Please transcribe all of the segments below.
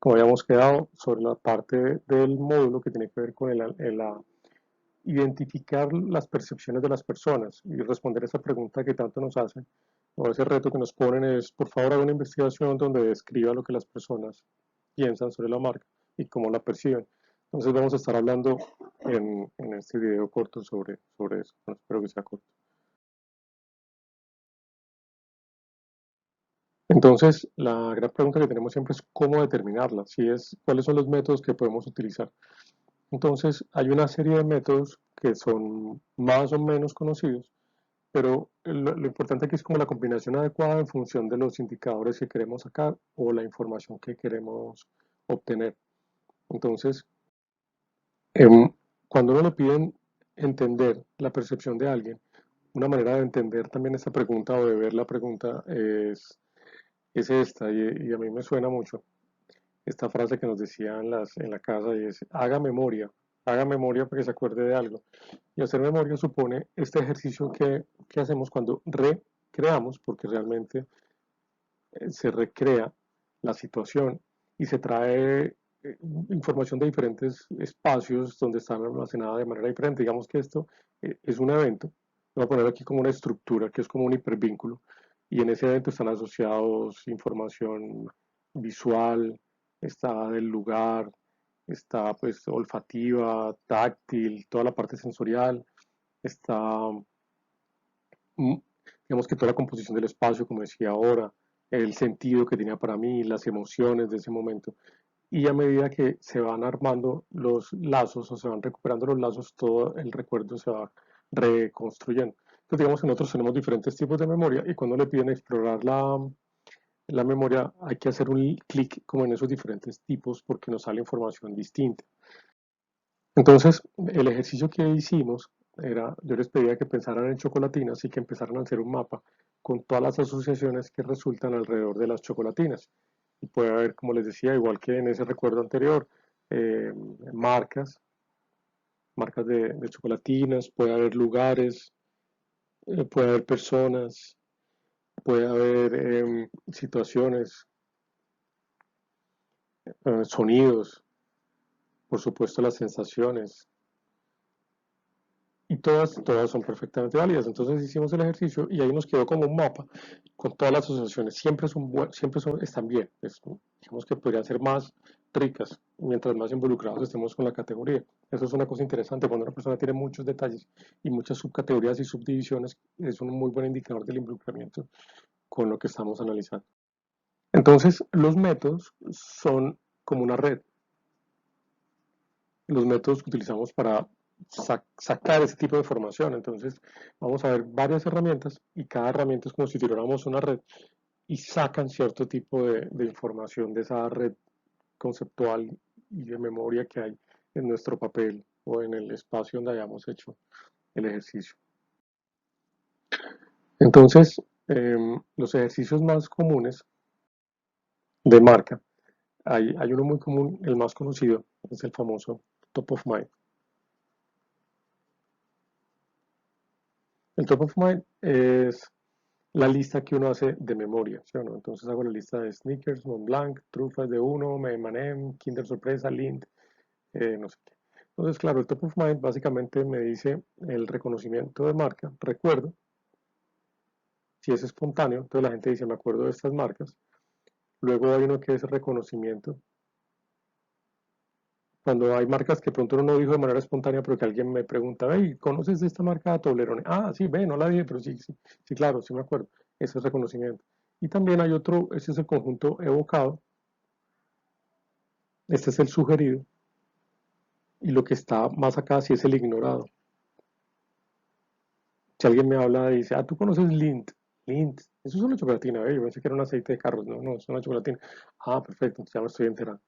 como habíamos quedado, sobre la parte del módulo que tiene que ver con identificar las percepciones de las personas y responder esa pregunta que tanto nos hacen, o ese reto que nos ponen es, por favor, haga una investigación donde describa lo que las personas piensan sobre la marca y cómo la perciben. Entonces vamos a estar hablando en este video corto sobre eso. Bueno, espero que sea corto. Entonces, la gran pregunta que tenemos siempre es cómo determinarla, cuáles son los métodos que podemos utilizar. Entonces, hay una serie de métodos que son más o menos conocidos, pero lo importante aquí es como la combinación adecuada en función de los indicadores que queremos sacar o la información que queremos obtener. Entonces, cuando uno le piden entender la percepción de alguien, una manera de entender también esta pregunta o de ver la pregunta es esta, y a mí me suena mucho esta frase que nos decían en la casa, y es, haga memoria para que se acuerde de algo. Y hacer memoria supone este ejercicio que hacemos cuando recreamos, porque realmente se recrea la situación y se trae información de diferentes espacios donde están almacenadas de manera diferente. Digamos que esto es un evento. Voy a poner aquí como una estructura que es como un hipervínculo y en ese evento están asociados información visual, está del lugar, está pues olfativa, táctil, toda la parte sensorial, está mm, digamos que toda la composición del espacio, como decía ahora, el sentido que tenía para mí, las emociones de ese momento. Y a medida que se van armando los lazos o se van recuperando los lazos, todo el recuerdo se va reconstruyendo. Entonces, digamos que nosotros tenemos diferentes tipos de memoria y cuando le piden explorar la memoria hay que hacer un clic como en esos diferentes tipos porque nos sale información distinta. Entonces, el ejercicio que hicimos era, yo les pedía que pensaran en chocolatinas y que empezaran a hacer un mapa con todas las asociaciones que resultan alrededor de las chocolatinas. Y puede haber, como les decía, igual que en ese recuerdo anterior, eh, marcas, marcas de chocolatinas, puede haber lugares, puede haber personas, puede haber situaciones, sonidos, por supuesto las sensaciones, y todas son perfectamente válidas. Entonces hicimos el ejercicio y ahí nos quedó como un mapa con todas las asociaciones. Están bien. Digamos que podrían ser más ricas mientras más involucrados estemos con la categoría. Eso es una cosa interesante. Cuando una persona tiene muchos detalles y muchas subcategorías y subdivisiones, es un muy buen indicador del involucramiento con lo que estamos analizando. Entonces, los métodos son como una red. Los métodos que utilizamos para sacar ese tipo de información. Entonces, vamos a ver varias herramientas y cada herramienta es como si tuviéramos una red y sacan cierto tipo de información de esa red conceptual y de memoria que hay en nuestro papel o en el espacio donde hayamos hecho el ejercicio. Entonces, los ejercicios más comunes de marca, hay uno muy común, el más conocido, es el famoso top of mind. El top of mind es la lista que uno hace de memoria, ¿sí o no? Entonces hago la lista de Snickers, Mont Blanc, trufas de uno, M&M, Kinder Sorpresa, Lindt, no sé qué. Entonces, claro, el top of mind básicamente me dice el reconocimiento de marca, recuerdo, si es espontáneo, entonces la gente dice, me acuerdo de estas marcas. Luego hay uno que es reconocimiento, cuando hay marcas que pronto uno no dijo de manera espontánea, pero que alguien me pregunta, hey, ¿conoces de esta marca Toblerone? Ah, sí, ve, no la dije, pero sí, sí, sí, claro, sí me acuerdo. Ese es reconocimiento. Y también hay otro, ese es el conjunto evocado, este es el sugerido, y lo que está más acá sí es el ignorado. Si alguien me habla y dice, ah, ¿tú conoces Lindt? Lindt, eso es una chocolatina, yo pensé que era un aceite de carros, no, no, es una chocolatina. Ah, perfecto, ya me estoy enterando.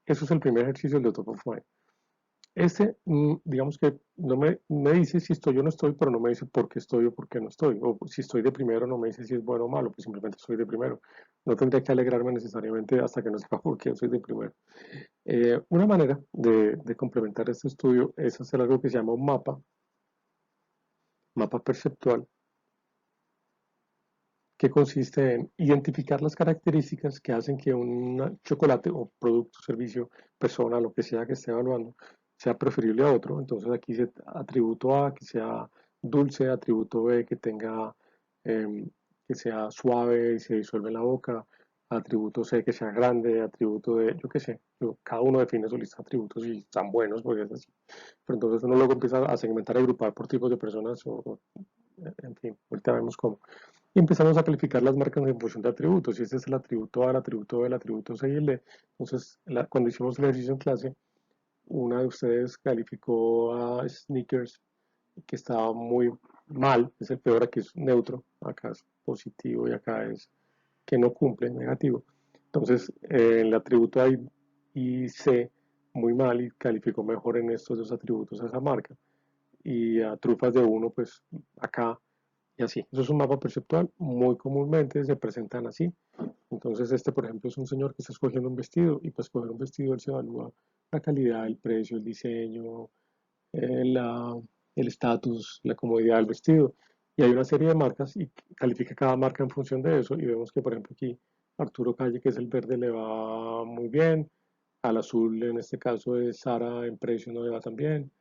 Eso es el primer ejercicio del top of mind. Este, digamos que no me dice si estoy o no estoy, pero no me dice por qué estoy o por qué no estoy. O si estoy de primero, no me dice si es bueno o malo, pues simplemente estoy de primero. No tendría que alegrarme necesariamente hasta que no sepa por qué soy de primero. Una manera de complementar este estudio es hacer algo que se llama un mapa perceptual, que consiste en identificar las características que hacen que un chocolate o producto, servicio, persona, lo que sea que esté evaluando, sea preferible a otro. Entonces aquí dice atributo A, que sea dulce, atributo B, que tenga, em, que sea suave y se disuelve en la boca, atributo C, que sea grande, atributo D, yo qué sé. Cada uno define su lista de atributos y están buenos porque es así. Pero entonces uno luego empieza a segmentar y agrupar por tipos de personas o en fin, ahorita vemos cómo. Y empezamos a calificar las marcas en función de atributos. Y este es el atributo A, el atributo B, el atributo C y el D. Entonces, cuando hicimos el ejercicio en clase, una de ustedes calificó a Sneakers que estaba muy mal, es el peor, aquí es neutro, acá es positivo y acá es que no cumple, negativo. Entonces, el atributo A y C muy mal y calificó mejor en estos dos atributos a esa marca. Y a trufas de uno, pues acá y así. Eso es un mapa perceptual, muy comúnmente se presentan así. Entonces este, por ejemplo, es un señor que está escogiendo un vestido y pues escoger un vestido él se evalúa la calidad, el precio, el diseño, el estatus, la comodidad del vestido. Y hay una serie de marcas y califica cada marca en función de eso. Y vemos que, por ejemplo, aquí Arturo Calle, que es el verde, le va muy bien. Al azul, en este caso, es Sara, en precio no le va tan bien,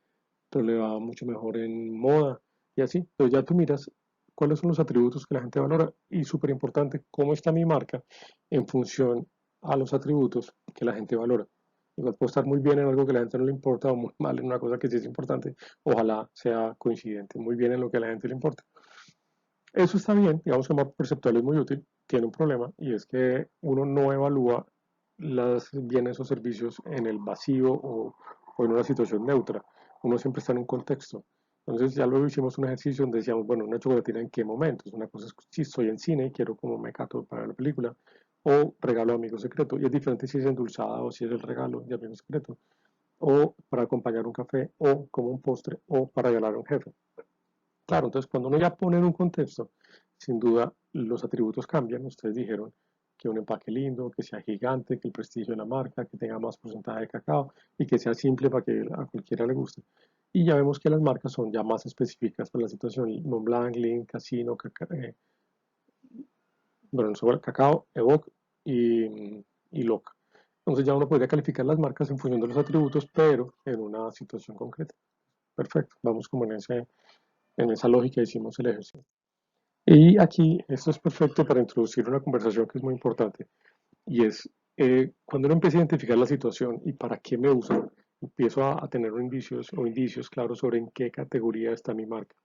pero le va mucho mejor en moda y así. Entonces ya tú miras cuáles son los atributos que la gente valora y súper importante, cómo está mi marca en función a los atributos que la gente valora. Igual puedo estar muy bien en algo que a la gente no le importa o muy mal en una cosa que sí es importante. Ojalá sea coincidente, muy bien en lo que a la gente le importa. Eso está bien, digamos que el mapa perceptual es muy útil, tiene un problema y es que uno no evalúa los bienes o servicios en el vacío o en una situación neutra. Uno siempre está en un contexto. Entonces ya luego hicimos un ejercicio donde decíamos, bueno, una chocolatina en qué momentos. Una cosa es si estoy en cine y quiero como me cato para la película, o regalo de amigo secreto. Y es diferente si es endulzada o si es el regalo de amigo secreto, o para acompañar un café, o como un postre, o para regalar a un jefe. Claro, entonces cuando uno ya pone en un contexto, sin duda los atributos cambian. Ustedes dijeron que un empaque lindo, que sea gigante, que el prestigio de la marca, que tenga más porcentaje de cacao y que sea simple para que a cualquiera le guste. Y ya vemos que las marcas son ya más específicas para la situación. Montblanc, Lindt, Casino, bueno, sobre Cacao, Evoque y Loca. Entonces ya uno podría calificar las marcas en función de los atributos, pero en una situación concreta. Perfecto, vamos como en esa lógica hicimos el ejercicio. Y aquí esto es perfecto para introducir una conversación que es muy importante y es cuando uno empieza a identificar la situación y para qué me usan, empiezo a tener indicios claros sobre en qué categoría está mi marca.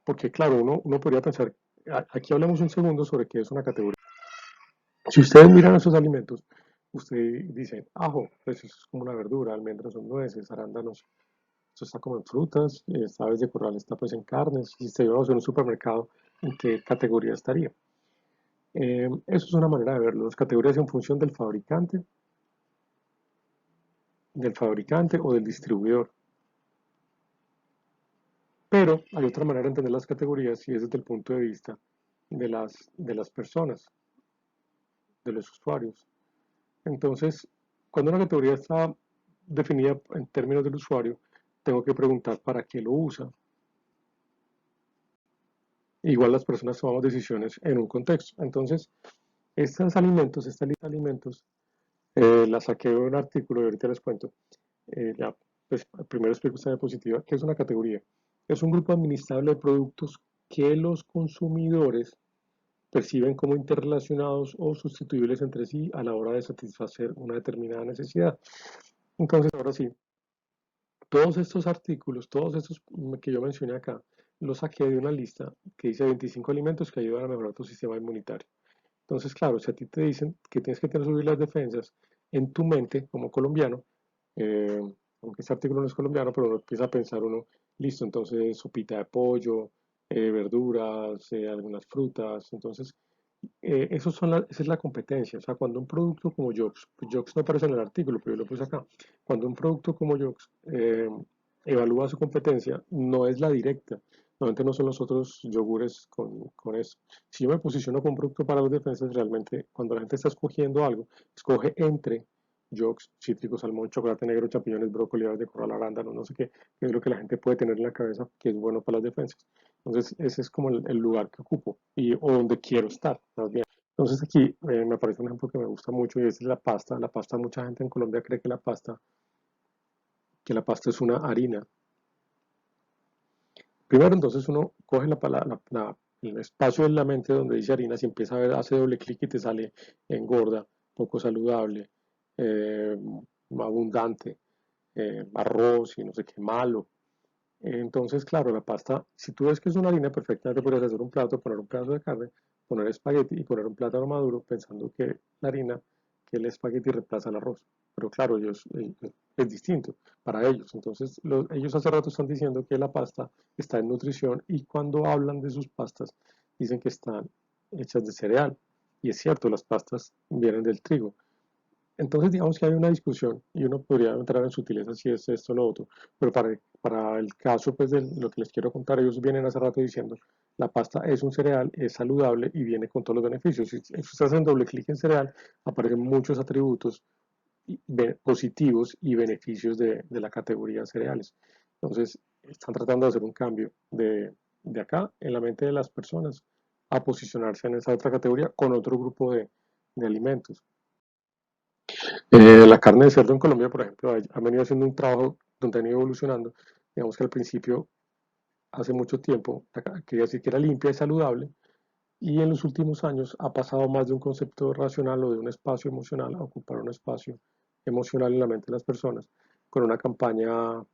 Porque claro, uno podría pensar, aquí hablamos un segundo sobre qué es una categoría. Si ustedes miran esos alimentos, ustedes dicen, ajo, pues eso es como una verdura, almendras son nueces, arándanos, esto está como en frutas, aves de corral está pues en carnes, si estuviéramos en un supermercado, ¿en qué categoría estaría? Eso es una manera de verlo. Las categorías en función del fabricante o del distribuidor. Pero hay otra manera de entender las categorías y es desde el punto de vista de las personas, de los usuarios. Entonces, cuando una categoría está definida en términos del usuario, tengo que preguntar para qué lo usa. Igual las personas tomamos decisiones en un contexto. Entonces, esta lista de alimentos, la saqué de un artículo y ahorita les cuento. Ya, pues primero explico esta diapositiva, que es una categoría. Es un grupo administrable de productos que los consumidores perciben como interrelacionados o sustituibles entre sí a la hora de satisfacer una determinada necesidad. Entonces, ahora sí, todos estos artículos, todos estos que yo mencioné acá, los saqué de una lista que dice 25 alimentos que ayudan a mejorar tu sistema inmunitario. Entonces, claro, si a ti te dicen que tienes que tener subir las defensas en tu mente como colombiano, eh, aunque este artículo no es colombiano, pero uno empieza a pensar uno, listo, entonces sopita de pollo, verduras, algunas frutas, entonces esa es la competencia, o sea, cuando un producto como Yox, pues Yox no aparece en el artículo, pero yo lo puse acá, cuando un producto como Yox evalúa su competencia, no es la directa, normalmente no son los otros yogures con eso. Si yo me posiciono con un producto para las defensas, realmente cuando la gente está escogiendo algo, escoge entre yolks, cítricos, salmón, chocolate negro, champiñones, brócoli, aves de corral, arándano, no sé qué, que es lo que la gente puede tener en la cabeza que es bueno para las defensas. Entonces, ese es como el lugar que ocupo y, o donde quiero estar, más bien. Entonces, aquí me aparece un ejemplo que me gusta mucho y es la pasta. La pasta, mucha gente en Colombia cree que la pasta es una harina. Primero, entonces uno coge el espacio de la mente donde dice harina, si empieza a ver, hace doble clic y te sale engorda, poco saludable, eh, abundante, arroz y no sé qué malo. Entonces, claro, la pasta, si tú ves que es una harina, perfectamente podrías hacer un plato, poner un pedazo de carne, poner espagueti y poner un plátano maduro pensando que la harina, que el espagueti reemplaza el arroz. Pero claro, es distinto para ellos. Entonces, ellos hace rato están diciendo que la pasta está en nutrición y cuando hablan de sus pastas, dicen que están hechas de cereal. Y es cierto, las pastas vienen del trigo. Entonces, digamos que hay una discusión y uno podría entrar en sutileza si es esto o lo otro, pero para el caso pues, de lo que les quiero contar, ellos vienen hace rato diciendo la pasta es un cereal, es saludable y viene con todos los beneficios. Si ustedes hacen doble clic en cereal, aparecen muchos atributos positivos y beneficios de la categoría cereales. Entonces, están tratando de hacer un cambio de acá en la mente de las personas a posicionarse en esa otra categoría con otro grupo de alimentos. La carne de cerdo en Colombia, por ejemplo, ha venido haciendo un trabajo donde han ido evolucionando. Digamos que al principio, hace mucho tiempo, quería decir que era limpia y saludable, y en los últimos años ha pasado más de un concepto racional o de un espacio emocional a ocupar un espacio emocional en la mente de las personas, con una campaña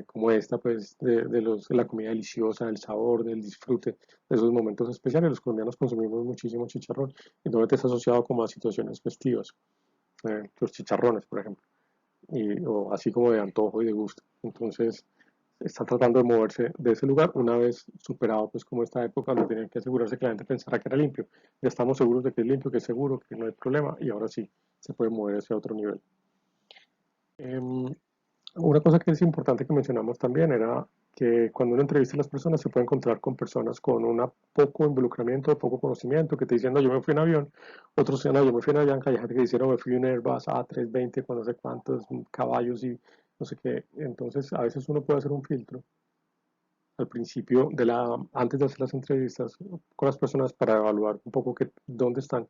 como esta, pues, de la comida deliciosa, del sabor, del disfrute, de esos momentos especiales. Los colombianos consumimos muchísimo chicharrón, y normalmente está asociado como a situaciones festivas, los chicharrones, por ejemplo o así como de antojo y de gusto. Entonces, están tratando de moverse de ese lugar una vez superado, pues como esta época, donde tenían que asegurarse que la gente pensara que era limpio. Ya estamos seguros de que es limpio, que es seguro, que no hay problema, y ahora sí se puede mover hacia otro nivel. Una cosa que es importante que mencionamos también era que cuando uno entrevista a las personas se puede encontrar con personas con un poco involucramiento, poco conocimiento, que te dicen, no, yo me fui en avión, otros dicen, no, yo me fui en avión, hay gente que dice, no, me fui en Airbus A320 con no sé cuántos caballos y no sé qué. Entonces, a veces uno puede hacer un filtro al principio, antes de hacer las entrevistas con las personas para evaluar un poco dónde están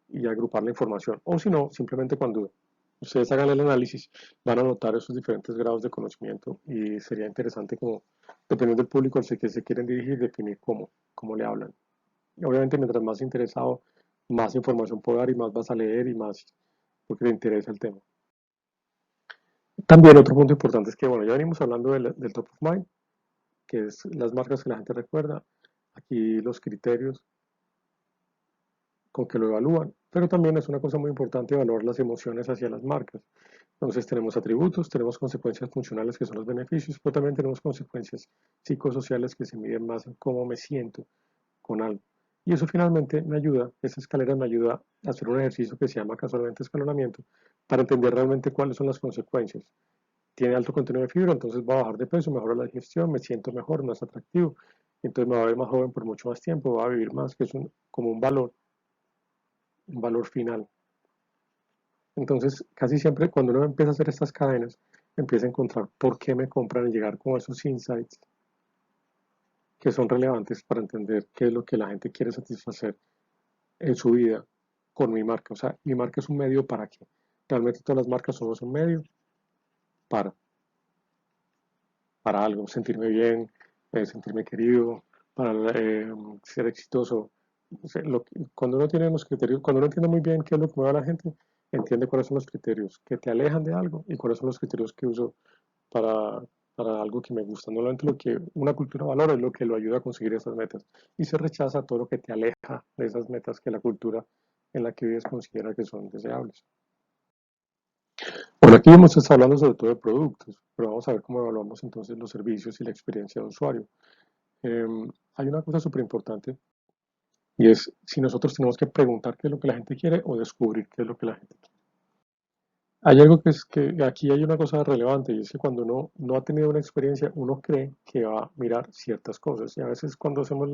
y agrupar la información. O si no, simplemente cuando ustedes hagan el análisis, van a notar esos diferentes grados de conocimiento y sería interesante como, dependiendo del público al que se quieren dirigir, definir cómo le hablan. Y obviamente, mientras más interesado, más información puedo dar y más vas a leer y más porque te interesa el tema. También otro punto importante es que, bueno, ya venimos hablando del top of mind, que es las marcas que la gente recuerda, aquí los criterios con que lo evalúan, pero también es una cosa muy importante evaluar las emociones hacia las marcas. Entonces tenemos atributos, tenemos consecuencias funcionales que son los beneficios, pero también tenemos consecuencias psicosociales que se miden más en cómo me siento con algo. Y eso finalmente me ayuda, esa escalera me ayuda a hacer un ejercicio que se llama casualmente escalonamiento, para entender realmente cuáles son las consecuencias. Tiene alto contenido de fibra, entonces va a bajar de peso, mejora la digestión, me siento mejor, más atractivo, entonces me va a ver más joven por mucho más tiempo, va a vivir más, que es como un valor final. Entonces, casi siempre cuando uno empieza a hacer estas cadenas, empieza a encontrar por qué me compran y llegar con esos insights que son relevantes para entender qué es lo que la gente quiere satisfacer en su vida con mi marca. O sea, mi marca es un medio para qué. Realmente todas las marcas somos un medio para, para algo, sentirme bien, sentirme querido, para ser exitoso. O sea, cuando uno tiene los criterios, cuando uno entiende muy bien qué es lo que mueve a la gente, entiende cuáles son los criterios que te alejan de algo y cuáles son los criterios que uso para, para algo que me gusta. Normalmente lo que una cultura valora es lo que lo ayuda a conseguir esas metas y se rechaza todo lo que te aleja de esas metas que la cultura en la que vives considera que son deseables. Bueno, aquí hemos estado hablando sobre todo de productos, pero vamos a ver cómo evaluamos entonces los servicios y la experiencia de usuario. Hay una cosa súper importante y es si nosotros tenemos que preguntar qué es lo que la gente quiere o descubrir qué es lo que la gente quiere. Hay algo que es que aquí hay una cosa relevante y es que cuando uno no ha tenido una experiencia, uno cree que va a mirar ciertas cosas y a veces cuando hacemos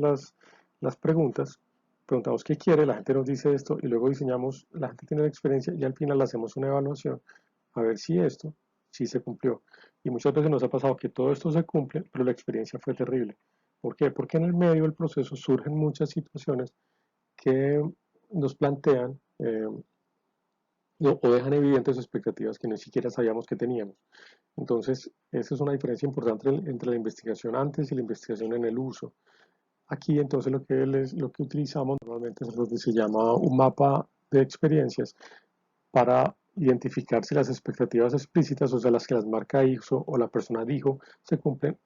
las preguntas, preguntamos qué quiere, la gente nos dice esto y luego diseñamos, la gente tiene la experiencia y al final hacemos una evaluación a ver si esto sí se cumplió. Y muchas veces nos ha pasado que todo esto se cumple, pero la experiencia fue terrible. ¿Por qué? Porque en el medio del proceso surgen muchas situaciones que nos plantean o dejan evidentes expectativas que ni siquiera sabíamos que teníamos. Entonces, esa es una diferencia importante entre la investigación antes y la investigación en el uso. Aquí entonces lo que utilizamos normalmente es lo que se llama un mapa de experiencias para identificar si las expectativas explícitas, o sea, las que las marca hizo o la persona dijo, se cumplen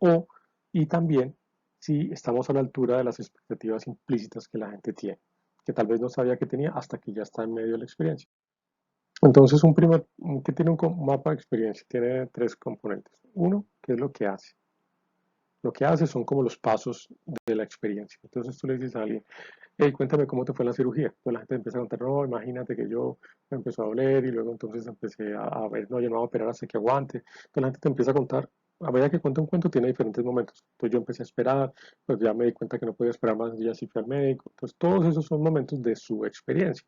y también si estamos a la altura de las expectativas implícitas que la gente tiene, que tal vez no sabía que tenía hasta que ya está en medio de la experiencia. Entonces, que tiene un mapa de experiencia, tiene tres componentes. Uno, que es lo que hace. Lo que hace son como los pasos de la experiencia. Entonces tú le dices a alguien, hey, cuéntame cómo te fue en la cirugía. Entonces la gente empieza a contar, no, imagínate que yo me empezó a doler y luego entonces empecé a ver, no, yo no voy a operar hasta que aguante. Entonces la gente te empieza a contar, a medida que cuenta un cuento tiene diferentes momentos. Entonces yo empecé a esperar, pues ya me di cuenta que no podía esperar más días y fui al médico. Entonces todos esos son momentos de su experiencia.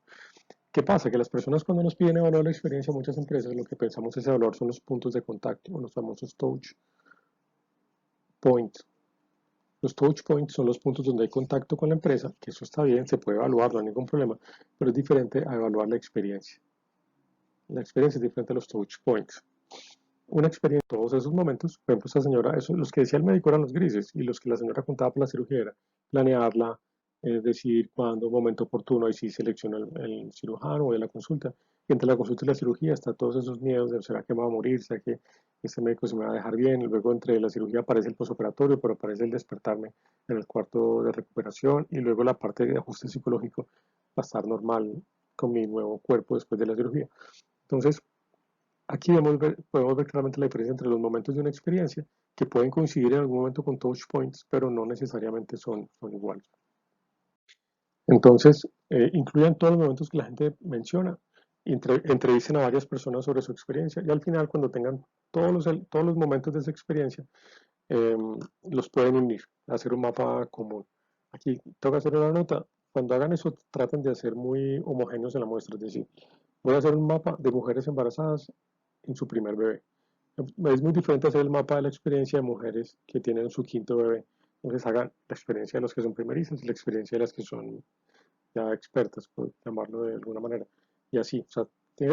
¿Qué pasa? Que las personas cuando nos piden evaluar la experiencia, muchas empresas lo que pensamos es evaluar son los puntos de contacto o los famosos touch points. Los touch points son los puntos donde hay contacto con la empresa, que eso está bien, se puede evaluar, no hay ningún problema, pero es diferente a evaluar la experiencia. La experiencia es diferente a los touch points. Una experiencia en todos esos momentos, por ejemplo, esta señora, los que decía el médico eran los grises y los que la señora contaba por la cirugía era planearla, decidir cuándo, momento oportuno, y si selecciona el cirujano o de la consulta. Y entre la consulta y la cirugía está todos esos miedos de será que me va a morir, será que este médico se me va a dejar bien. Y luego entre la cirugía aparece el posoperatorio, pero aparece el despertarme en el cuarto de recuperación y luego la parte de ajuste psicológico para estar normal con mi nuevo cuerpo después de la cirugía. Entonces, aquí podemos ver claramente la diferencia entre los momentos de una experiencia que pueden coincidir en algún momento con touch points, pero no necesariamente son iguales. Entonces, incluyan todos los momentos que la gente menciona, entrevisten a varias personas sobre su experiencia y al final, cuando tengan todos los momentos de esa experiencia, eh, los pueden unir, hacer un mapa común. Aquí tengo que hacer una nota. Cuando hagan eso, traten de ser muy homogéneos en la muestra, es decir, voy a hacer un mapa de mujeres embarazadas en su primer bebé. Es muy diferente hacer el mapa de la experiencia de mujeres que tienen su quinto bebé. Entonces hagan la experiencia de los que son primerizas y la experiencia de las que son ya expertas, por llamarlo de alguna manera. Y así, o sea,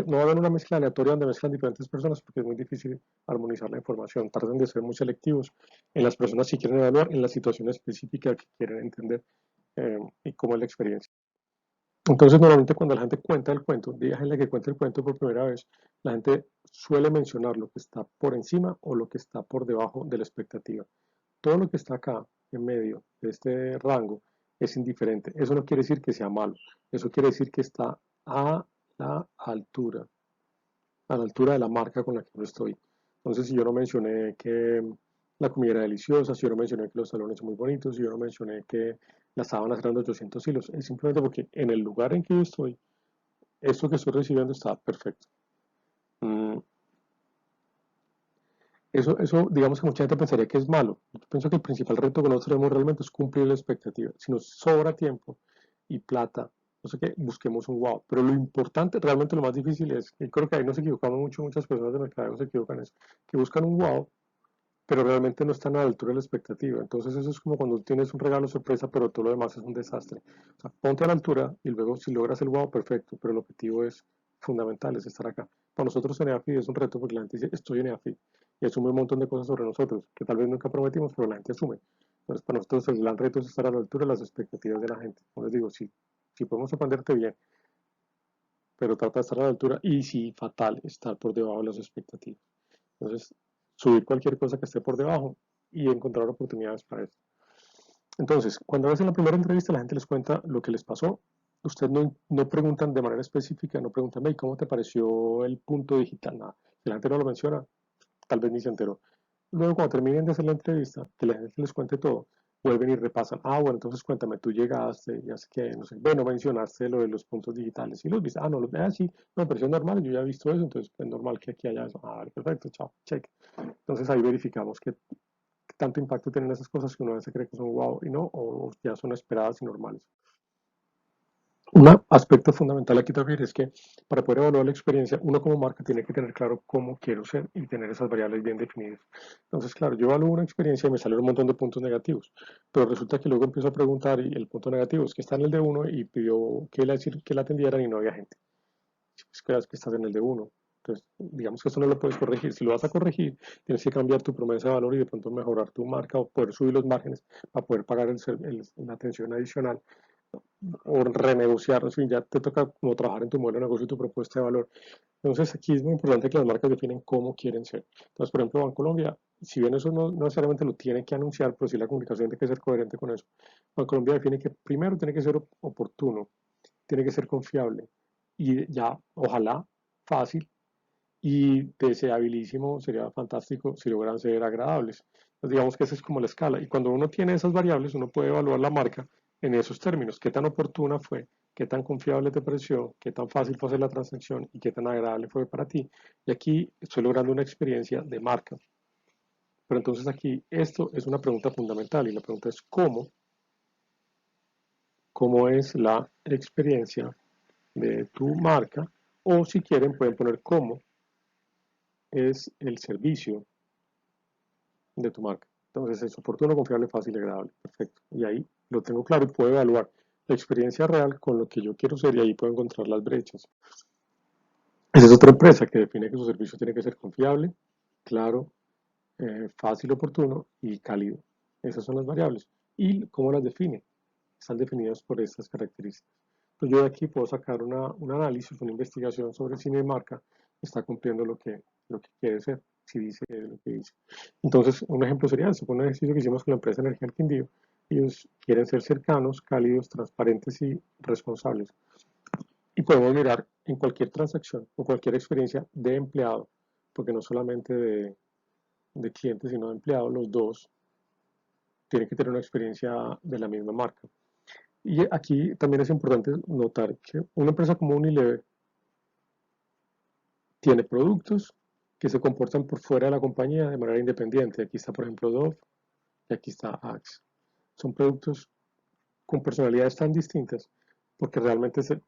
no hagan una mezcla aleatoria donde mezclan diferentes personas porque es muy difícil armonizar la información. Traten de ser muy selectivos en las personas que quieren evaluar, en la situación específica que quieren entender y cómo es la experiencia. Entonces, normalmente cuando la gente cuenta el cuento, días en la que cuenta el cuento por primera vez, la gente suele mencionar lo que está por encima o lo que está por debajo de la expectativa. Todo lo que está acá, en medio de este rango, es indiferente. Eso no quiere decir que sea malo. Eso quiere decir que está a la altura, a la altura de la marca con la que yo estoy. Entonces, si yo no mencioné que la comida era deliciosa, si yo no mencioné que los salones son muy bonitos, si yo no mencioné que las sábanas eran de 800 hilos, es simplemente porque en el lugar en que yo estoy, esto que estoy recibiendo está perfecto. Mm, digamos que mucha gente pensaría que es malo. Yo pienso que el principal reto que nosotros tenemos realmente es cumplir la expectativa. Si nos sobra tiempo y plata, no sé qué, busquemos un wow. Pero lo importante, realmente lo más difícil es, y creo que ahí nos equivocamos mucho, muchas personas de mercado se equivocan, es que buscan un wow, pero realmente no están a la altura de la expectativa. Entonces eso es como cuando tienes un regalo sorpresa, pero todo lo demás es un desastre. O sea, ponte a la altura y luego si logras el wow, perfecto, pero el objetivo es fundamental, es estar acá. Para nosotros en EAFI es un reto porque la gente dice, estoy en EAFI y asume un montón de cosas sobre nosotros que tal vez nunca prometimos, pero la gente asume. Entonces para nosotros el gran reto es estar a la altura de las expectativas de la gente. Como les digo, si podemos aprenderte bien, pero trata de estar a la altura y si fatal, estar por debajo de las expectativas. Entonces, subir cualquier cosa que esté por debajo y encontrar oportunidades para eso. Entonces, cuando hacen la primera entrevista, la gente les cuenta lo que les pasó. Ustedes no preguntan de manera específica, no preguntan, hey, ¿cómo te pareció el punto digital? Nada. Si la gente no lo menciona, tal vez ni se enteró. Luego, cuando terminen de hacer la entrevista, que la gente les cuente todo, vuelven y repasan. Ah, bueno, entonces cuéntame, tú llegaste, ya sé que, no sé, bueno, mencionaste lo de los puntos digitales. ¿Sí los viste? Ah, no, los sí, no, me pareció normal, yo ya he visto eso, entonces es normal que aquí haya eso. Ah, vale, perfecto, chao, check. Entonces ahí verificamos que tanto impacto tienen esas cosas que uno a veces cree que son wow y no, o ya son esperadas y normales. Un aspecto fundamental aquí también es que para poder evaluar la experiencia, uno como marca tiene que tener claro cómo quiero ser y tener esas variables bien definidas. Entonces, claro, yo evalúo una experiencia y me salen un montón de puntos negativos, pero resulta que luego empiezo a preguntar y el punto negativo es que está en el de uno y pidió que la atendieran y no había gente. Pues creas que estás en el de uno. Entonces, digamos que eso no lo puedes corregir. Si lo vas a corregir, tienes que cambiar tu promesa de valor y de pronto mejorar tu marca o poder subir los márgenes para poder pagar la atención adicional o renegociar, en fin, ya te toca como trabajar en tu modelo de negocio y tu propuesta de valor. Entonces aquí es muy importante que las marcas definen cómo quieren ser. Entonces, por ejemplo, Bancolombia, si bien eso no necesariamente lo tiene que anunciar, pero sí la comunicación tiene que ser coherente con eso. Bancolombia define que primero tiene que ser oportuno, tiene que ser confiable y ya, ojalá, fácil y deseabilísimo, sería fantástico si logran ser agradables. Entonces, digamos que esa es como la escala. Y cuando uno tiene esas variables, uno puede evaluar la marca en esos términos. ¿Qué tan oportuna fue? ¿Qué tan confiable te pareció? ¿Qué tan fácil fue hacer la transacción? ¿Y qué tan agradable fue para ti? Y aquí estoy logrando una experiencia de marca. Pero entonces aquí esto es una pregunta fundamental y la pregunta es cómo es la experiencia de tu marca o si quieren pueden poner cómo es el servicio de tu marca. Entonces es oportuno, confiable, fácil y agradable. Perfecto. Y ahí lo tengo claro y puedo evaluar la experiencia real con lo que yo quiero ser y ahí puedo encontrar las brechas. Esa es otra empresa que define que su servicio tiene que ser confiable, claro, fácil, oportuno y cálido. Esas son las variables. ¿Y cómo las define? Están definidas por estas características. Entonces yo de aquí puedo sacar un análisis, una investigación sobre si mi marca está cumpliendo lo que quiere ser, si dice lo que dice. Entonces, un ejemplo sería eso, un ejercicio que hicimos con la empresa Energía del Quindío. Ellos quieren ser cercanos, cálidos, transparentes y responsables. Y podemos mirar en cualquier transacción o cualquier experiencia de empleado, porque no solamente de cliente, sino de empleado, los dos tienen que tener una experiencia de la misma marca. Y aquí también es importante notar que una empresa como Unilever tiene productos que se comportan por fuera de la compañía de manera independiente. Aquí está, por ejemplo, Dove y aquí está Axe. Son productos con personalidades tan distintas porque realmente se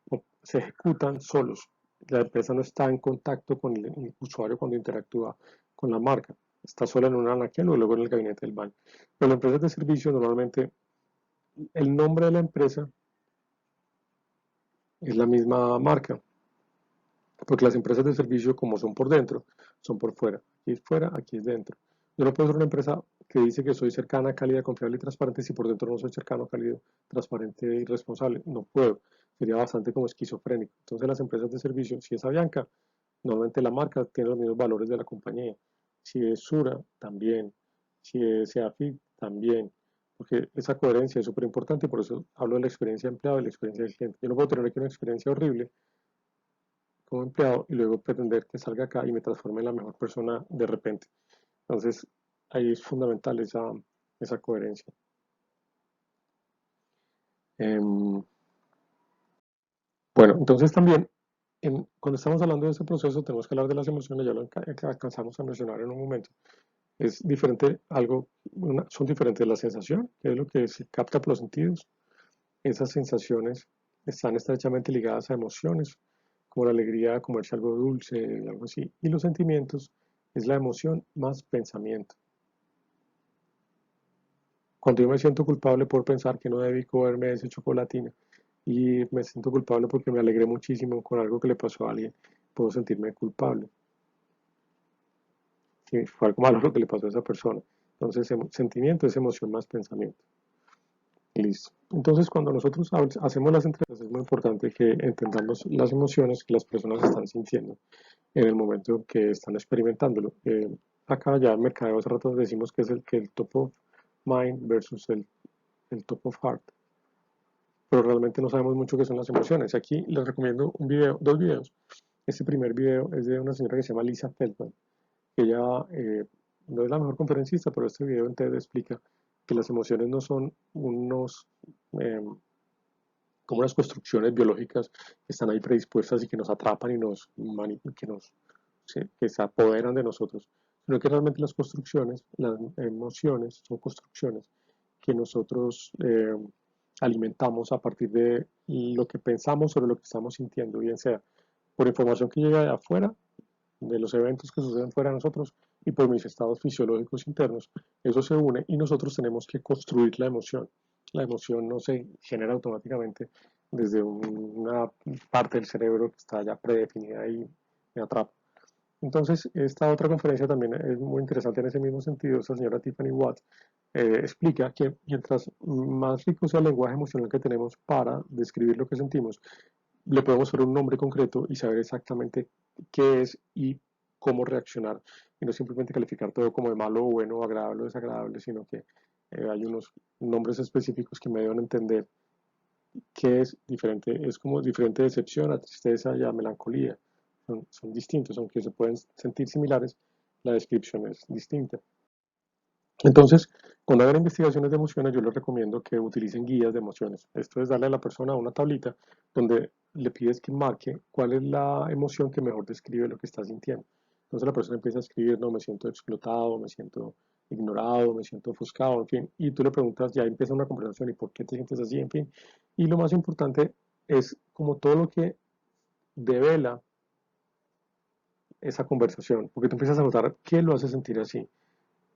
ejecutan solos. La empresa no está en contacto con el usuario cuando interactúa con la marca. Está sola en un anaquel o luego en el gabinete del baño. Pero las empresas de servicio normalmente el nombre de la empresa es la misma marca. Porque las empresas de servicio, como son por dentro, son por fuera. Aquí es fuera, aquí es dentro. Yo no puedo ser una empresa que dice que soy cercana, cálida, confiable y transparente si por dentro no soy cercano, cálido, transparente y responsable. No puedo. Sería bastante como esquizofrénico. Entonces las empresas de servicio, si es Avianca, normalmente la marca tiene los mismos valores de la compañía. Si es Sura, también. Si es Seafit, también. Porque esa coherencia es súper importante y por eso hablo de la experiencia de empleado y la experiencia del cliente. Yo no puedo tener aquí una experiencia horrible como empleado y luego pretender que salga acá y me transforme en la mejor persona de repente. Entonces, ahí es fundamental esa coherencia. Em, bueno, entonces también, cuando estamos hablando de ese proceso, tenemos que hablar de las emociones, ya lo alcanzamos a mencionar en un momento. Es diferente son diferentes la sensación, que es lo que se capta por los sentidos. Esas sensaciones están estrechamente ligadas a emociones, como la alegría de comerse algo dulce, algo así. Y los sentimientos es la emoción más pensamiento. Cuando yo me siento culpable por pensar que no debí comerme ese chocolatina y me siento culpable porque me alegré muchísimo con algo que le pasó a alguien, puedo sentirme culpable. Si fue algo malo lo que le pasó a esa persona. Entonces, sentimiento es emoción más pensamiento. Listo. Entonces, cuando nosotros hacemos las entrevistas, es muy importante que entendamos las emociones que las personas están sintiendo en el momento que están experimentándolo. Acá ya en Mercadeo hace rato decimos que es el top of mind versus el top of heart, pero realmente no sabemos mucho qué son las emociones. Aquí les recomiendo dos videos. Este primer video es de una señora que se llama Lisa Feldman, que ella no es la mejor conferencista, pero este video entero explica que las emociones no son eh, como unas construcciones biológicas que están ahí predispuestas y que nos atrapan y que se apoderan de nosotros, sino que realmente las emociones son construcciones que nosotros alimentamos a partir de lo que pensamos sobre lo que estamos sintiendo, bien sea por información que llega de afuera, de los eventos que suceden fuera de nosotros y por mis estados fisiológicos internos. Eso se une y nosotros tenemos que construir la emoción. La emoción no se genera automáticamente desde una parte del cerebro que está ya predefinida y me atrapa. Entonces, esta otra conferencia también es muy interesante en ese mismo sentido. Esta señora Tiffany Watts explica que mientras más rico sea el lenguaje emocional que tenemos para describir lo que sentimos, le podemos poner un nombre concreto y saber exactamente qué es y cómo reaccionar, y no simplemente calificar todo como de malo o bueno, agradable o desagradable, sino que hay unos nombres específicos que me deben entender qué es diferente, es como diferente decepción a tristeza y a melancolía. Son distintos, aunque se pueden sentir similares, la descripción es distinta. Entonces, cuando hagan investigaciones de emociones, yo les recomiendo que utilicen guías de emociones. Esto es darle a la persona una tablita donde le pides que marque cuál es la emoción que mejor describe lo que está sintiendo. Entonces la persona empieza a escribir, no, me siento explotado, me siento ignorado, me siento ofuscado, en fin. Y tú le preguntas, ya empieza una conversación, ¿y por qué te sientes así? En fin. Y lo más importante es como todo lo que devela esa conversación, porque tú empiezas a notar qué lo hace sentir así.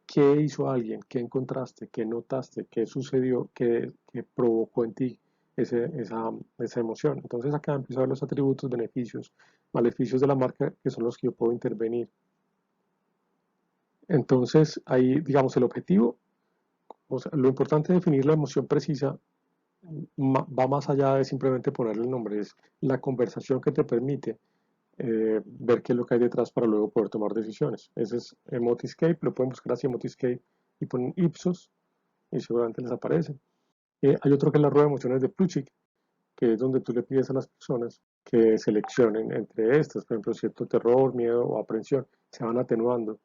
¿Qué hizo alguien? ¿Qué encontraste? ¿Qué notaste? ¿Qué sucedió? ¿Qué provocó en ti esa emoción? Entonces acá empiezo a ver los atributos, beneficios, maleficios de la marca, que son los que yo puedo intervenir. Entonces ahí, digamos, el objetivo, o sea, lo importante de definir la emoción precisa va más allá de simplemente ponerle el nombre, es la conversación que te permite ver qué es lo que hay detrás para luego poder tomar decisiones. Ese es Emotiscape, lo pueden buscar así, Emotiscape, y ponen Ipsos y seguramente les aparece. Hay otro que es la rueda de emociones de Plutchik, que es donde tú le pides a las personas que seleccionen entre estas, por ejemplo, cierto terror, miedo o aprensión, se van atenuando,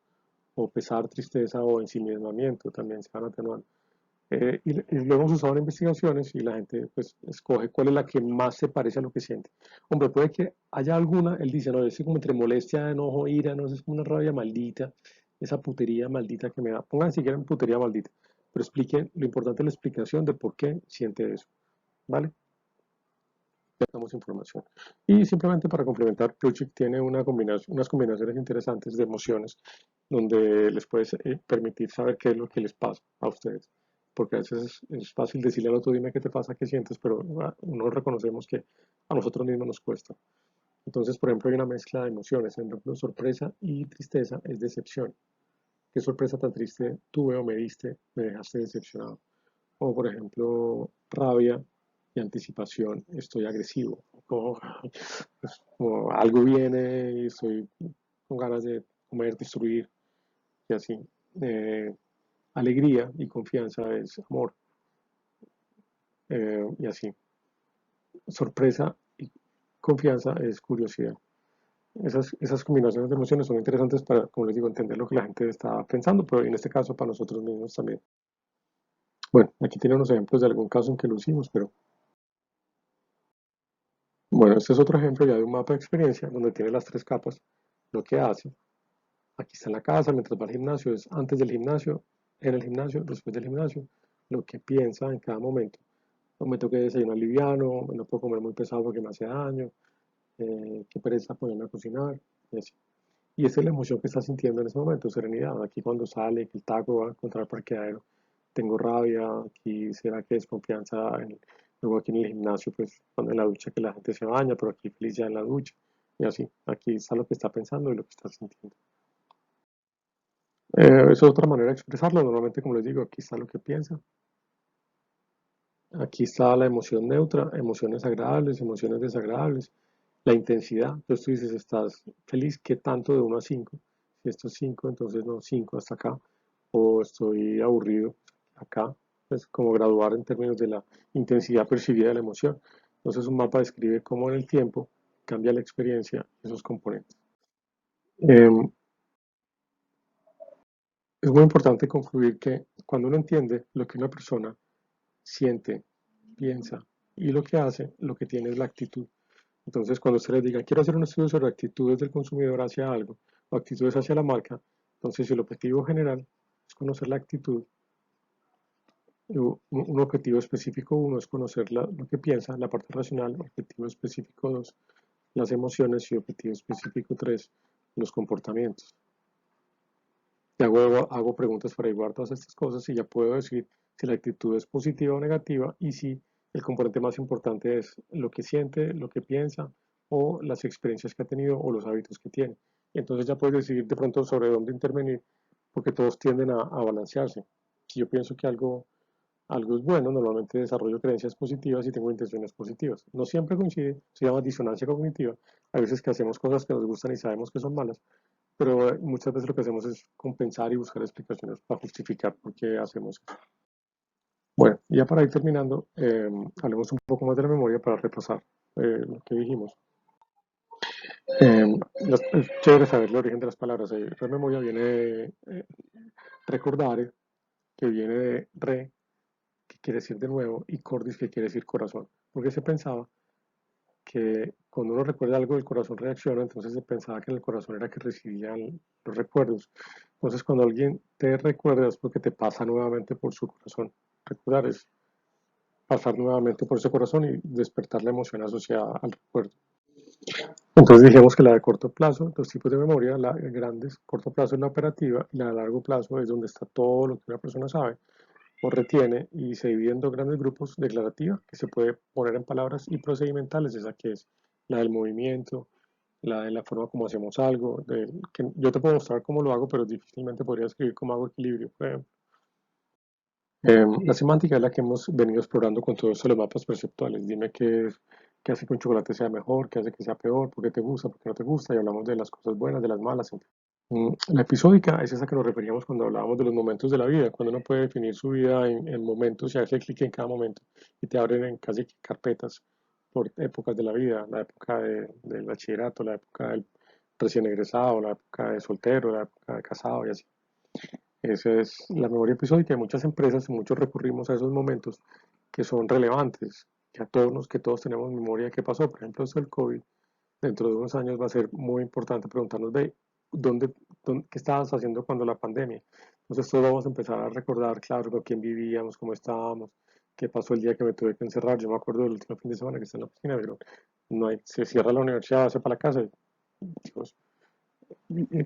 o pesar, tristeza o ensimismamiento también se van atenuando. Y lo hemos usado en investigaciones y la gente pues escoge cuál es la que más se parece a lo que siente. Hombre, puede que haya alguna, él dice, no, es como entre molestia, enojo, ira, no, es como una rabia maldita, esa putería maldita que me da. Pongan si quieren putería maldita, pero expliquen, lo importante es la explicación de por qué siente eso, ¿vale? Ya damos información. Y simplemente para complementar, Plutchik tiene unas combinaciones interesantes de emociones donde les puede permitir saber qué es lo que les pasa a ustedes. Porque a veces es fácil decirle al otro, dime qué te pasa, qué sientes, pero no reconocemos que a nosotros mismos nos cuesta. Entonces, por ejemplo, hay una mezcla de emociones. Por ejemplo, sorpresa y tristeza es decepción. ¿Qué sorpresa tan triste tuve o me diste? Me dejaste decepcionado. O por ejemplo, rabia y anticipación, estoy agresivo. Como, pues, como algo viene y estoy con ganas de comer, destruir y así. Eh, Alegría y confianza es amor y así. Sorpresa y confianza es curiosidad. Esas combinaciones de emociones son interesantes para, como les digo, entender lo que la gente está pensando, pero en este caso para nosotros mismos también. Bueno, aquí tienen unos ejemplos de algún caso en que lo hicimos, pero bueno, este es otro ejemplo ya de un mapa de experiencia donde tiene las tres capas, lo que hace. Aquí está en la casa, mientras va al gimnasio, es antes del gimnasio, en el gimnasio, después del gimnasio, lo que piensa en cada momento. No me toque desayunar liviano, no puedo comer muy pesado porque me hace daño, qué pereza ponerme a cocinar, y así. Y esa es la emoción que está sintiendo en ese momento, serenidad. Aquí cuando sale, que el taco va a encontrar parqueadero, tengo rabia, aquí será que desconfianza, luego aquí en el gimnasio, pues cuando en la ducha que la gente se baña, pero aquí feliz ya en la ducha, y así, aquí está lo que está pensando y lo que está sintiendo. Es otra manera de expresarlo, normalmente como les digo, aquí está lo que piensa, aquí está la emoción neutra, emociones agradables, emociones desagradables, la intensidad, entonces tú dices, estás feliz, ¿qué tanto de 1 a 5? Si esto es 5, entonces no, 5 hasta acá, o estoy aburrido acá, pues como graduar en términos de la intensidad percibida de la emoción. Entonces un mapa describe cómo en el tiempo cambia la experiencia esos componentes. Eh, es muy importante concluir que cuando uno entiende lo que una persona siente, piensa y lo que hace, lo que tiene es la actitud. Entonces, cuando usted les diga, quiero hacer un estudio sobre actitudes del consumidor hacia algo o actitudes hacia la marca, entonces el objetivo general es conocer la actitud Un objetivo específico, uno es conocer lo que piensa, la parte racional, objetivo específico dos, las emociones y objetivo específico tres, los comportamientos. Y hago preguntas para igualar todas estas cosas y ya puedo decir si la actitud es positiva o negativa y si el componente más importante es lo que siente, lo que piensa o las experiencias que ha tenido o los hábitos que tiene. Y entonces ya puedes decidir de pronto sobre dónde intervenir porque todos tienden a balancearse. Si yo pienso que algo es bueno, normalmente desarrollo creencias positivas y tengo intenciones positivas. No siempre coincide, se llama disonancia cognitiva. Hay veces que hacemos cosas que nos gustan y sabemos que son malas, pero muchas veces lo que hacemos es compensar y buscar explicaciones para justificar por qué hacemos eso. Bueno, ya para ir terminando, hablemos un poco más de la memoria para repasar lo que dijimos. Es chévere saber el origen de las palabras. La memoria viene de recordare, que viene de re, que quiere decir de nuevo, y cordis, que quiere decir corazón. Porque se pensaba que cuando uno recuerda algo, el corazón reacciona, entonces se pensaba que en el corazón era que residían los recuerdos. Entonces, cuando alguien te recuerda es porque te pasa nuevamente por su corazón. Recordar es pasar nuevamente por ese corazón y despertar la emoción asociada al recuerdo. Entonces dijimos que la de corto plazo, los tipos de memoria, la de grandes, corto plazo es la operativa y la de largo plazo es donde está todo lo que una persona sabe o retiene y se divide en dos grandes grupos: declarativa, que se puede poner en palabras, y procedimentales, esa que es la del movimiento, la de la forma como hacemos algo, que yo te puedo mostrar cómo lo hago, pero difícilmente podría escribir cómo hago equilibrio, por ejemplo. La semántica es la que hemos venido explorando con todos los mapas perceptuales. Dime qué hace que un chocolate sea mejor, qué hace que sea peor, por qué te gusta, por qué no te gusta, y hablamos de las cosas buenas, de las malas. La episódica es esa que nos referíamos cuando hablábamos de los momentos de la vida, cuando uno puede definir su vida en momentos y hacer clic en cada momento y te abren en casi carpetas por épocas de la vida, la época del bachillerato, la época del recién egresado, la época de soltero, la época de casado y así. Esa es la memoria episódica de muchas empresas y muchos recurrimos a esos momentos que son relevantes, que todos tenemos memoria de qué pasó. Por ejemplo, esto del COVID, dentro de unos años va a ser muy importante preguntarnos de qué estabas haciendo cuando la pandemia. Entonces todos vamos a empezar a recordar, claro, con quién vivíamos, cómo estábamos, qué pasó el día que me tuve que encerrar. Yo me acuerdo del último fin de semana que está en la piscina, pero se cierra la universidad, va para la casa. Dios,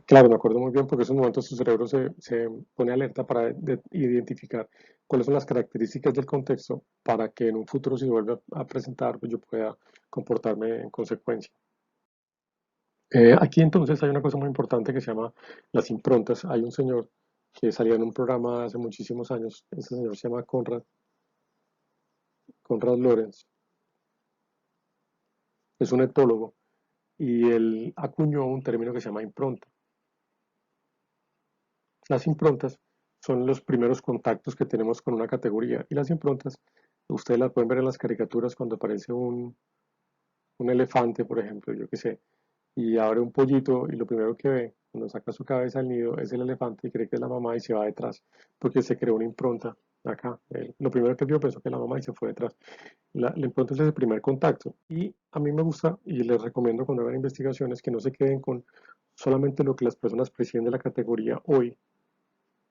claro, me acuerdo muy bien porque en esos momentos tu cerebro se pone alerta para identificar cuáles son las características del contexto para que en un futuro, si se vuelve a presentar, pues yo pueda comportarme en consecuencia. Aquí entonces hay una cosa muy importante que se llama las improntas. Hay un señor que salía en un programa hace muchísimos años. Ese señor se llama Conrad Lorenz. Es un etólogo y él acuñó un término que se llama impronta. Las improntas son los primeros contactos que tenemos con una categoría, y las improntas ustedes las pueden ver en las caricaturas cuando aparece un elefante, por ejemplo, yo qué sé, y abre un pollito y lo primero que ve cuando saca su cabeza al nido es el elefante y cree que es la mamá y se va detrás porque se creó una impronta acá. Lo primero que vio pensó que la mamá y se fue detrás. La impronta es el primer contacto y a mí me gusta y les recomiendo cuando hagan investigaciones que no se queden con solamente lo que las personas perciben de la categoría hoy,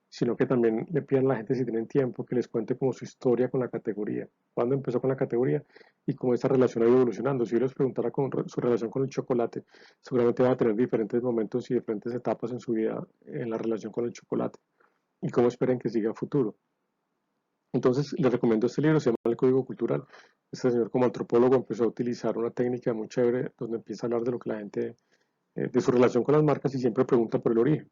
sino que también le pidan a la gente, si tienen tiempo, que les cuente como su historia con la categoría, cuándo empezó con la categoría y cómo esa relación ha ido evolucionando. Si yo les preguntara con su relación con el chocolate, seguramente van a tener diferentes momentos y diferentes etapas en su vida en la relación con el chocolate y cómo esperan que siga a futuro. Entonces, les recomiendo este libro, se llama El Código Cultural. Este señor, como antropólogo, empezó a utilizar una técnica muy chévere donde empieza a hablar de lo que la gente, de su relación con las marcas, y siempre pregunta por el origen.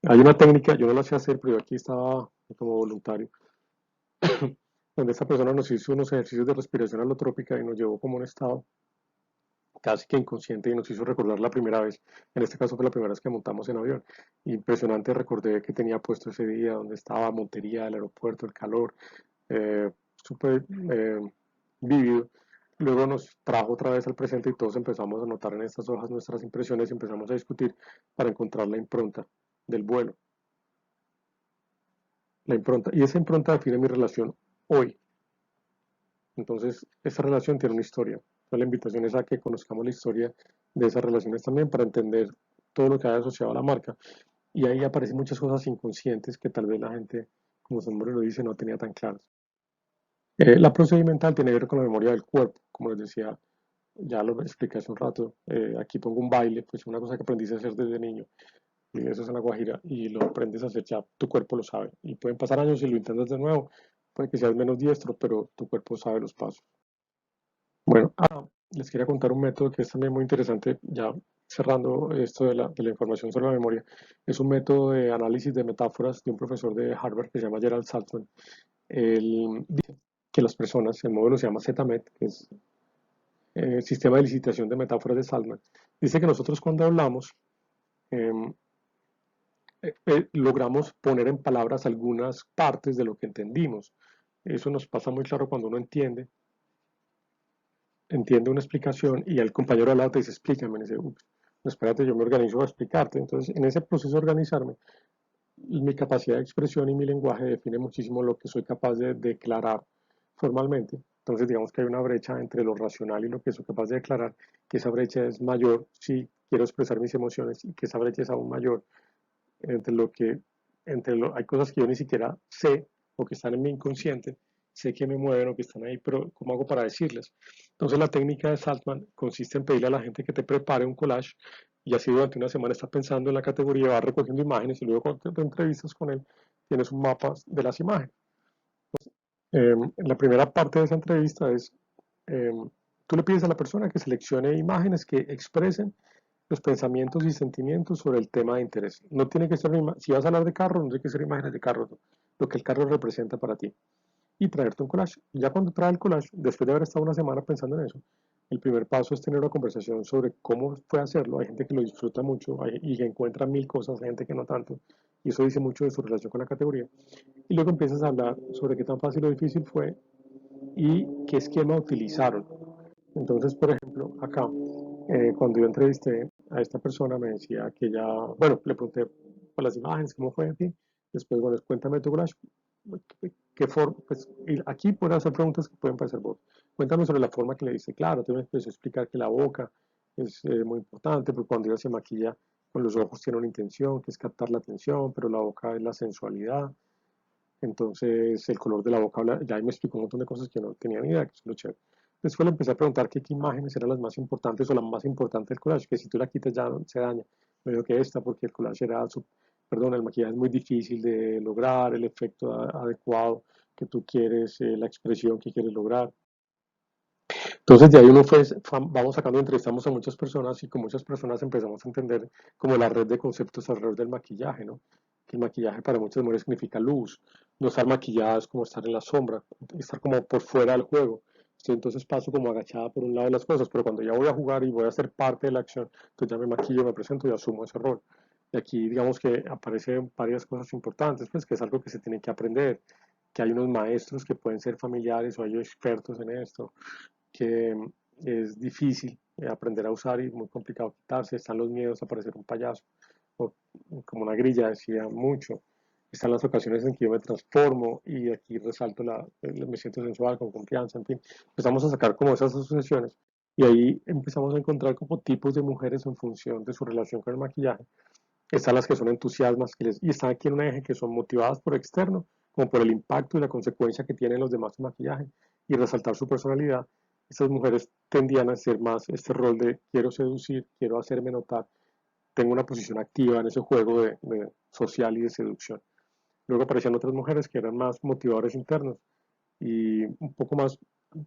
Hay una técnica, yo no la sé hacer, pero yo aquí estaba como voluntario, donde esta persona nos hizo unos ejercicios de respiración alotrópica y nos llevó como un estado casi que inconsciente y nos hizo recordar la primera vez. En este caso fue la primera vez que montamos en avión. Impresionante, recordé que tenía puesto ese día, donde estaba Montería, el aeropuerto, el calor, súper vívido. Luego nos trajo otra vez al presente y todos empezamos a notar en estas hojas nuestras impresiones y empezamos a discutir para encontrar la impronta del vuelo. La impronta. Y esa impronta define mi relación hoy. Entonces, esa relación tiene una historia. Entonces, la invitación es a que conozcamos la historia de esas relaciones también para entender todo lo que hay asociado a la marca. Y ahí aparecen muchas cosas inconscientes que tal vez la gente como su nombre lo dice, no tenía tan claras. La procedimental tiene que ver con la memoria del cuerpo, como les decía, ya lo expliqué hace un rato. Aquí pongo un baile, pues una cosa que aprendiste a hacer desde niño, y eso es en la Guajira, y lo aprendes a hacer ya, tu cuerpo lo sabe. Y pueden pasar años y lo intentas de nuevo, puede que seas menos diestro, pero tu cuerpo sabe los pasos. Bueno, les quería contar un método que es también muy interesante, ya cerrando esto de la información sobre la memoria. Es un método de análisis de metáforas de un profesor de Harvard que se llama Gerald Saltman. Él dice que las personas, el módulo se llama ZMET, que es Sistema de Licitación de Metáforas de Saltman, dice que nosotros cuando hablamos em, logramos poner en palabras algunas partes de lo que entendimos. Eso nos pasa muy claro cuando uno entiende una explicación y el compañero al lado te dice, explícame, y dice, ups, no, espérate, yo me organizo a explicarte. Entonces, en ese proceso de organizarme, mi capacidad de expresión y mi lenguaje define muchísimo lo que soy capaz de declarar formalmente. Entonces, digamos que hay una brecha entre lo racional y lo que soy capaz de declarar, que esa brecha es mayor si quiero expresar mis emociones y que esa brecha es aún mayor entre lo que, hay cosas que yo ni siquiera sé o que están en mi inconsciente, sé que me mueven o que están ahí, pero ¿cómo hago para decirles? Entonces la técnica de Saltman consiste en pedirle a la gente que te prepare un collage y así durante una semana está pensando en la categoría, va recogiendo imágenes y luego cuando te entrevistas con él tienes un mapa de las imágenes. La primera parte de esa entrevista es, eh, tú le pides a la persona que seleccione imágenes que expresen los pensamientos y sentimientos sobre el tema de interés. No tiene que ser, si vas a hablar de carro, no tiene que ser imágenes de carro, no, lo que el carro representa para ti. Y traerte un collage. Y ya cuando trae el collage, después de haber estado una semana pensando en eso, el primer paso es tener una conversación sobre cómo fue hacerlo. Hay gente que lo disfruta mucho y que encuentra mil cosas, hay gente que no tanto. Y eso dice mucho de su relación con la categoría. Y luego empiezas a hablar sobre qué tan fácil o difícil fue y qué esquema utilizaron. Entonces, por ejemplo, acá, cuando yo entrevisté a esta persona, me decía que ya, bueno, le pregunté por las imágenes, cómo fue, en fin. Después, bueno, cuéntame tu collage. ¿Qué forma? Pues aquí puedes hacer preguntas que pueden parecer vos. Cuéntame sobre la forma que le diste. Claro, te empezó a explicar que la boca es muy importante, porque cuando ella se maquilla con los ojos tiene una intención, que es captar la atención, pero la boca es la sensualidad. Entonces, el color de la boca, ya ahí me explicó un montón de cosas que no tenía ni idea, que es lo chévere. Después le empecé a preguntar qué imágenes eran las más importantes o la más importante del collage, que si tú la quitas ya se daña. Me dijo que esta, porque el collage era, perdón, el maquillaje es muy difícil de lograr, el efecto adecuado que tú quieres, la expresión que quieres lograr. Entonces de ahí uno fue, vamos sacando, entrevistamos a muchas personas y con muchas personas empezamos a entender como la red de conceptos alrededor del maquillaje, ¿no? Que el maquillaje para muchas mujeres significa luz, no estar maquillada es como estar en la sombra, estar como por fuera del juego. Sí, entonces paso como agachada por un lado de las cosas, pero cuando ya voy a jugar y voy a ser parte de la acción, entonces ya me maquillo, me presento y asumo ese rol. Y aquí digamos que aparecen varias cosas importantes, pues que es algo que se tiene que aprender, que hay unos maestros que pueden ser familiares o hay expertos en esto, que es difícil aprender a usar y muy complicado quitarse. Están los miedos a parecer un payaso, o como una grilla decía mucho. Están las ocasiones en que yo me transformo y aquí resalto me siento sensual, con confianza, en fin. Empezamos a sacar como esas asociaciones y ahí empezamos a encontrar como tipos de mujeres en función de su relación con el maquillaje. Están las que son entusiasmas y están aquí en un eje que son motivadas por externo, como por el impacto y la consecuencia que tienen los demás en maquillaje y resaltar su personalidad. Estas mujeres tendían a ser más este rol de quiero seducir, quiero hacerme notar, tengo una posición activa en ese juego de social y de seducción. Luego aparecían otras mujeres que eran más motivadores internos y un poco más,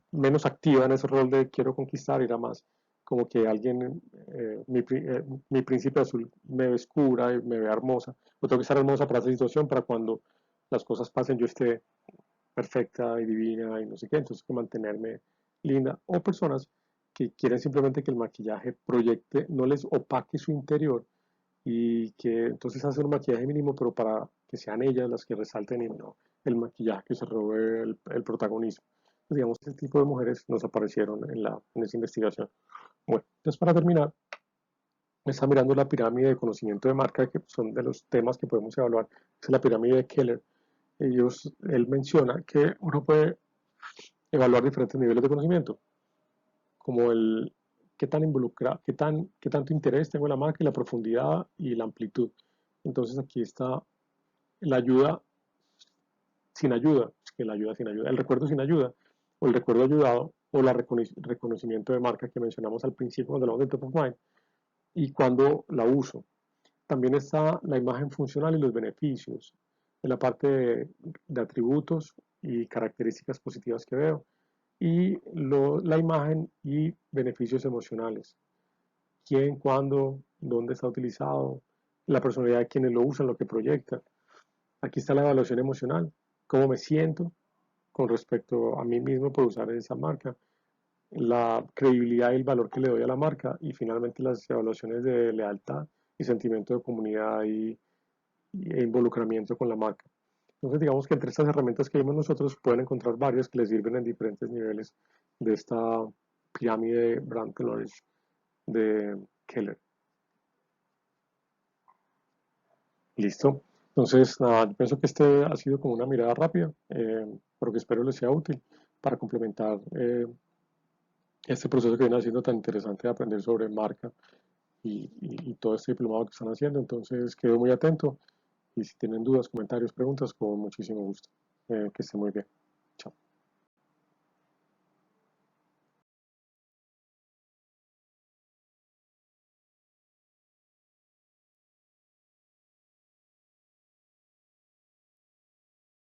menos activa en ese rol de quiero conquistar, era más como que alguien, mi príncipe azul me descubra y me vea hermosa, o tengo que estar hermosa para esa situación, para cuando las cosas pasen yo esté perfecta y divina y no sé qué, entonces que mantenerme linda, o personas que quieren simplemente que el maquillaje proyecte, no les opaque su interior y que entonces hacen un maquillaje mínimo, pero para que sean ellas las que resalten y no el maquillaje que se robe el protagonismo. Pues digamos, este tipo de mujeres nos aparecieron en esa investigación. Bueno, entonces para terminar, me está mirando la pirámide de conocimiento de marca, que son de los temas que podemos evaluar, es la pirámide de Keller. Él menciona que uno puede evaluar diferentes niveles de conocimiento, como el qué tan involucrado, qué tanto interés tengo en la marca y la profundidad y la amplitud. Entonces aquí está la ayuda sin ayuda, es que la ayuda sin ayuda, el recuerdo sin ayuda, o el recuerdo ayudado, o el reconocimiento de marca que mencionamos al principio cuando hablamos de top of mind, y cuando la uso. También está la imagen funcional y los beneficios, en la parte de atributos y características positivas que veo, y la imagen y beneficios emocionales. Quién, cuándo, dónde está utilizado, la personalidad de quienes lo usan, lo que proyectan. Aquí está la evaluación emocional, cómo me siento con respecto a mí mismo por usar esa marca, la credibilidad y el valor que le doy a la marca y finalmente las evaluaciones de lealtad y sentimiento de comunidad e involucramiento con la marca. Entonces digamos que entre estas herramientas que vimos nosotros pueden encontrar varias que les sirven en diferentes niveles de esta pirámide Brand Knowledge de Keller. Listo. Entonces, nada, yo pienso que este ha sido como una mirada rápida, pero que espero les sea útil para complementar este proceso que viene haciendo tan interesante de aprender sobre marca y todo este diplomado que están haciendo. Entonces, quedo muy atento y si tienen dudas, comentarios, preguntas, con muchísimo gusto. Que esté muy bien.